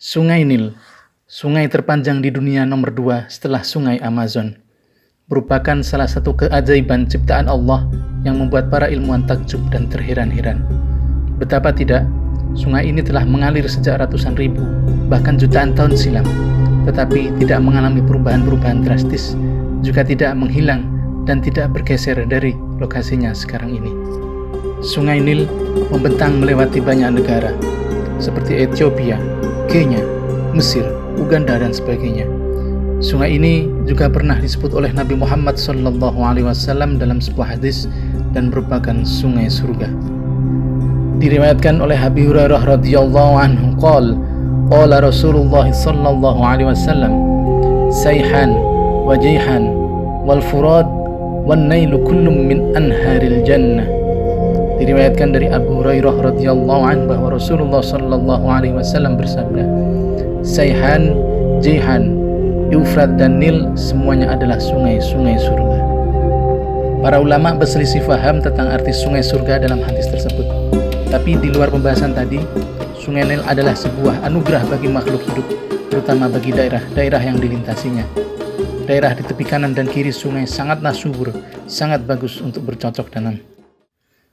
Sungai Nil, sungai terpanjang di dunia nomor 2 setelah sungai Amazon, merupakan salah satu keajaiban ciptaan Allah yang membuat para ilmuwan takjub dan terheran-heran. Betapa tidak, sungai ini telah mengalir sejak ratusan ribu, bahkan jutaan tahun silam, tetapi tidak mengalami perubahan-perubahan drastis, juga tidak menghilang dan tidak bergeser dari lokasinya sekarang ini. Sungai Nil membentang melewati banyak negara, seperti Ethiopia, Kenya, Mesir, Uganda, dan sebagainya. Sungai ini juga pernah disebut oleh Nabi Muhammad SAW dalam sebuah hadis dan merupakan sungai surga. Diriwayatkan oleh Abi Hurairah radhiyallahu anhu qala Rasulullah sallallahu alaihi wasallam, sayhan wa jayhan wal furad wan nailu kullum min anharil jannah. Diriwayatkan dari Abu Hurairah radhiyallahu anhu bahwa Rasulullah sallallahu alaihi wasallam bersabda, Sayhan, Jayhan, Eufrat dan Nil semuanya adalah sungai-sungai surga. Para ulama berselisih faham tentang arti sungai surga dalam hadis tersebut. Tapi di luar pembahasan tadi, Sungai Nil adalah sebuah anugerah bagi makhluk hidup, terutama bagi daerah-daerah yang dilintasinya. Daerah di tepi kanan dan kiri sungai sangatlah subur, sangat bagus untuk bercocok tanam.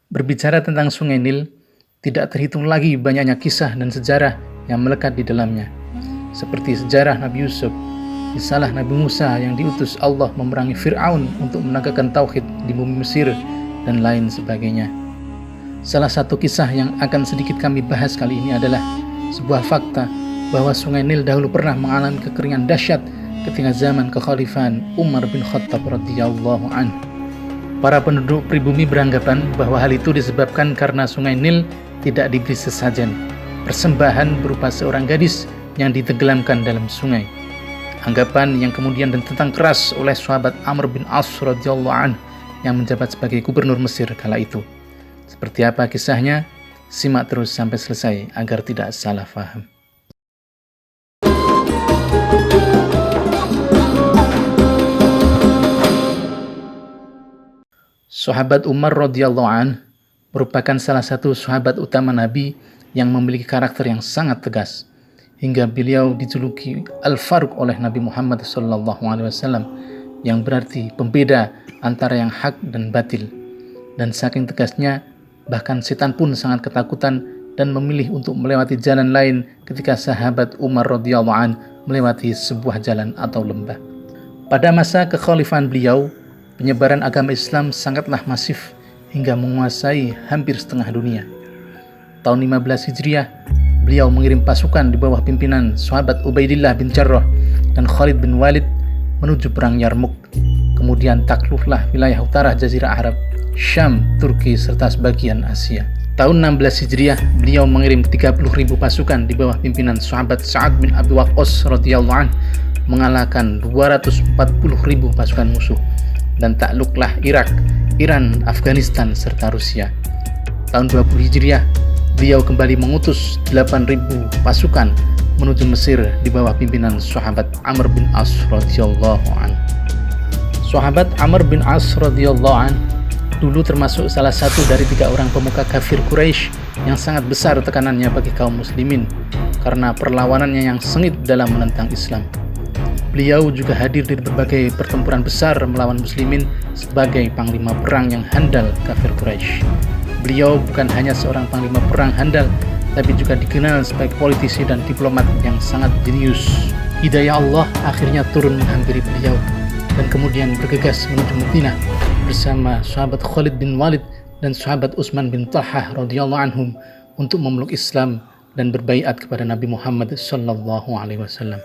Berbicara tentang Sungai Nil, tidak terhitung lagi banyaknya kisah dan sejarah yang melekat di dalamnya. Seperti sejarah Nabi Yusuf, kisah Nabi Musa yang diutus Allah memerangi Fir'aun untuk menegakkan tauhid di bumi Mesir, dan lain sebagainya. Salah satu kisah yang akan sedikit kami bahas kali ini adalah sebuah fakta bahwa Sungai Nil dahulu pernah mengalami kekeringan dahsyat ketika zaman kekhalifahan Umar bin Khattab radhiyallahu anhu. Para penduduk pribumi beranggapan bahwa hal itu disebabkan karena Sungai Nil tidak diberi sesajen, persembahan berupa seorang gadis yang ditenggelamkan dalam sungai. Anggapan yang kemudian ditentang keras oleh sahabat Amr bin As radhiyallahu anhu yang menjabat sebagai gubernur Mesir kala itu. Seperti apa kisahnya? Simak terus sampai selesai agar tidak salah faham. Sahabat Umar radhiyallahu anhu merupakan salah satu sahabat utama Nabi yang memiliki karakter yang sangat tegas, hingga beliau dijuluki Al-Faruq oleh Nabi Muhammad SAW, yang berarti pembeda antara yang hak dan batil. Dan saking tegasnya, bahkan setan pun sangat ketakutan dan memilih untuk melewati jalan lain ketika sahabat Umar radhiyallahu anhu melewati sebuah jalan atau lembah. Pada masa kekhalifahan beliau, penyebaran agama Islam sangatlah masif hingga menguasai hampir setengah dunia. Tahun 15 Hijriah, beliau mengirim pasukan di bawah pimpinan sahabat Ubaidillah bin Jarrah dan Khalid bin Walid menuju perang Yarmuk. Kemudian takluklah wilayah utara Jazirah Arab, Syam, Turki, serta sebagian Asia. Tahun 16 Hijriah, beliau mengirim 30.000 pasukan di bawah pimpinan sahabat Sa'ad bin Abi Waqqas radhiyallahu anhu mengalahkan 240.000 pasukan musuh dan takluklah Irak, Iran, Afghanistan, serta Rusia. Tahun 20 Hijriah, beliau kembali mengutus 8.000 pasukan menuju Mesir di bawah pimpinan sahabat Amr bin As radhiyallahu anhu. Sahabat Amr bin As radhiyallahu anhu dulu termasuk salah satu dari 3 orang pemuka kafir Quraisy yang sangat besar tekanannya bagi kaum muslimin karena perlawanannya yang sengit dalam menentang Islam. Beliau juga hadir di berbagai pertempuran besar melawan muslimin sebagai panglima perang yang handal kafir Quraisy. Beliau bukan hanya seorang panglima perang handal, tapi juga dikenal sebagai politisi dan diplomat yang sangat jenius. Hidayah Allah akhirnya turun menghampiri beliau dan kemudian bergegas menuju Madinah bersama sahabat Khalid bin Walid dan sahabat Utsman bin Talhah radhiyallahu anhum untuk memeluk Islam dan berbaiat kepada Nabi Muhammad sallallahu alaihi wasallam.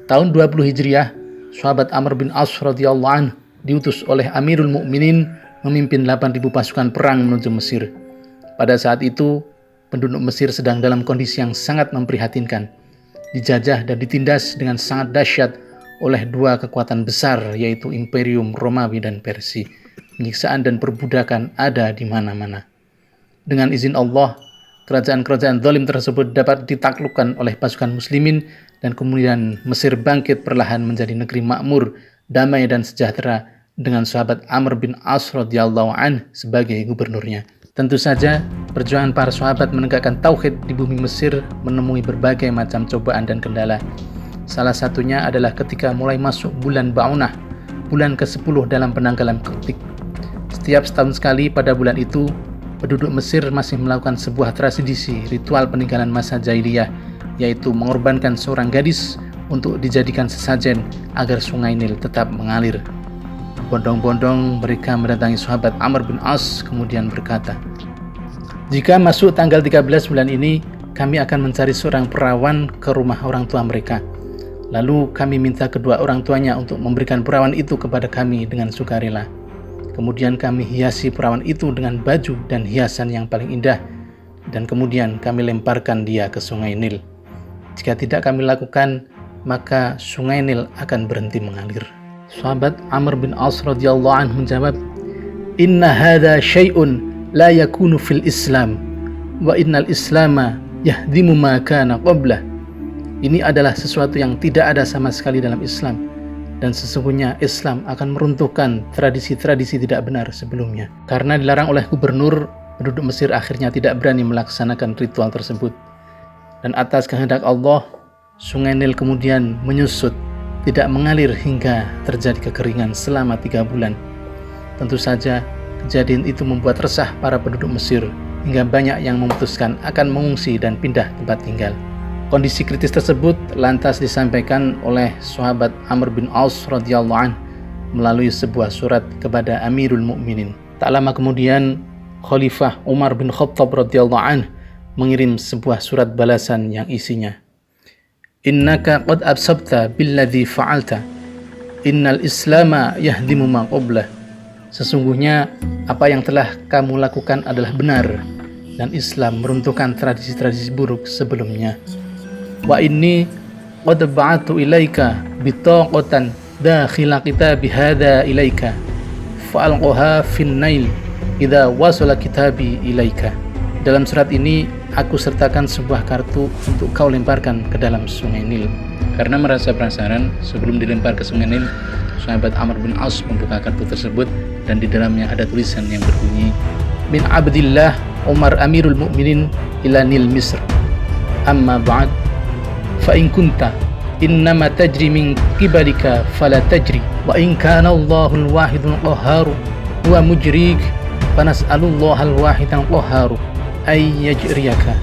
Tahun 20 Hijriah, sahabat Amr bin As radhiyallahu anhu diutus oleh Amirul Mukminin memimpin 8.000 pasukan perang menuju Mesir. Pada saat itu, penduduk Mesir sedang dalam kondisi yang sangat memprihatinkan, dijajah dan ditindas dengan sangat dahsyat oleh 2 kekuatan besar, yaitu Imperium Romawi dan Persia. Penyiksaan dan perbudakan ada di mana-mana. Dengan izin Allah, kerajaan-kerajaan zalim tersebut dapat ditaklukkan oleh pasukan muslimin dan kemudian Mesir bangkit perlahan menjadi negeri makmur, damai dan sejahtera dengan sahabat Amr bin As radhiyallahu anhu sebagai gubernurnya. Tentu saja, perjuangan para sahabat menegakkan tauhid di bumi Mesir menemui berbagai macam cobaan dan kendala. Salah satunya adalah ketika mulai masuk bulan Ba'unah, bulan ke-10 dalam penanggalan Koptik. Setiap setahun sekali pada bulan itu, penduduk Mesir masih melakukan sebuah tradisi ritual peninggalan masa jahiliyah, yaitu mengorbankan seorang gadis untuk dijadikan sesajen agar sungai Nil tetap mengalir. Bondong-bondong mereka mendatangi sahabat Amr bin As kemudian berkata, "Jika masuk tanggal 13 bulan ini, kami akan mencari seorang perawan ke rumah orang tua mereka. Lalu kami minta kedua orang tuanya untuk memberikan perawan itu kepada kami dengan sukarela. Kemudian kami hiasi perawan itu dengan baju dan hiasan yang paling indah, dan kemudian kami lemparkan dia ke sungai Nil. Jika tidak kami lakukan, maka sungai Nil akan berhenti mengalir." Sahabat Amr bin As radhiyallahu anhu menjawab, "Inna hadha syai'un la yakunu fil Islam, wa innal Islama yahdimu ma kana qablah." Ini adalah sesuatu yang tidak ada sama sekali dalam Islam, dan sesungguhnya Islam akan meruntuhkan tradisi-tradisi tidak benar sebelumnya. Karena dilarang oleh gubernur, penduduk Mesir akhirnya tidak berani melaksanakan ritual tersebut. Dan atas kehendak Allah, sungai Nil kemudian menyusut, tidak mengalir hingga terjadi kekeringan selama 3 bulan. Tentu saja, kejadian itu membuat resah para penduduk Mesir, hingga banyak yang memutuskan akan mengungsi dan pindah tempat tinggal. Kondisi kritis tersebut lantas disampaikan oleh sahabat Amr bin As radhiyallahu anhu melalui sebuah surat kepada Amirul Mukminin. Tak lama kemudian, Khalifah Umar bin Khattab radhiyallahu anhu mengirim sebuah surat balasan yang isinya, "Innaka qad absabta billadhi fa'alta, innal islama yahdimu ma qablah." Sesungguhnya apa yang telah kamu lakukan adalah benar, dan Islam meruntuhkan tradisi-tradisi buruk sebelumnya. Wa inni qad ba'atu ilaika bitaqatan dakhila kitabi hadha ilaika fa'alqaha fin nail idza wasala kitabi ilaika. Dalam surat ini aku sertakan sebuah kartu untuk kau lemparkan ke dalam sungai Nil. Karena merasa penasaran, sebelum dilempar ke sungai Nil, sahabat Amr bin As membuka kartu tersebut dan di dalamnya ada tulisan yang berbunyi, "Min Abdillah Umar Amirul Mukminin ila Nil Misr. Amma ba'd, fa in kunta innama tajri min qibalika fala tajri, wa in kana Allahul wahidul qahhar huwa mujrik, fa nas'alullahal wahidal qahhar ayyajriyaka."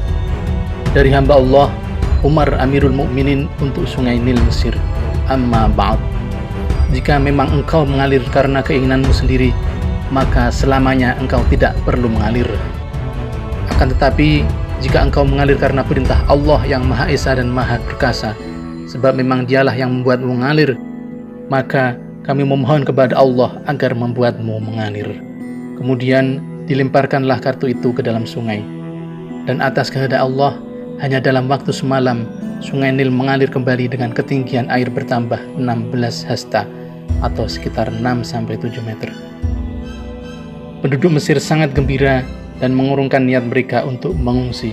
Dari hamba Allah Umar Amirul Mukminin untuk sungai Nil Mesir. Amma ba'd, jika memang engkau mengalir karena keinginanmu sendiri, maka selamanya engkau tidak perlu mengalir. Akan tetapi jika engkau mengalir karena perintah Allah yang Maha Esa dan Maha Perkasa, sebab memang Dialah yang membuatmu mengalir, maka kami memohon kepada Allah agar membuatmu mengalir. Kemudian dilemparkanlah kartu itu ke dalam sungai. Dan atas kehendak Allah, hanya dalam waktu semalam, sungai Nil mengalir kembali dengan ketinggian air bertambah 16 hasta atau sekitar 6-7 meter. Penduduk Mesir sangat gembira dan mengurungkan niat mereka untuk mengungsi.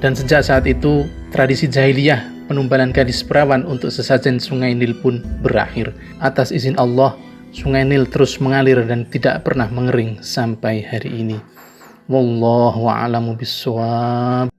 Dan sejak saat itu, tradisi jahiliyah penumbalan gadis perawan untuk sesajen sungai Nil pun berakhir. Atas izin Allah, sungai Nil terus mengalir dan tidak pernah mengering sampai hari ini. Wallahu a'lamu bissawab.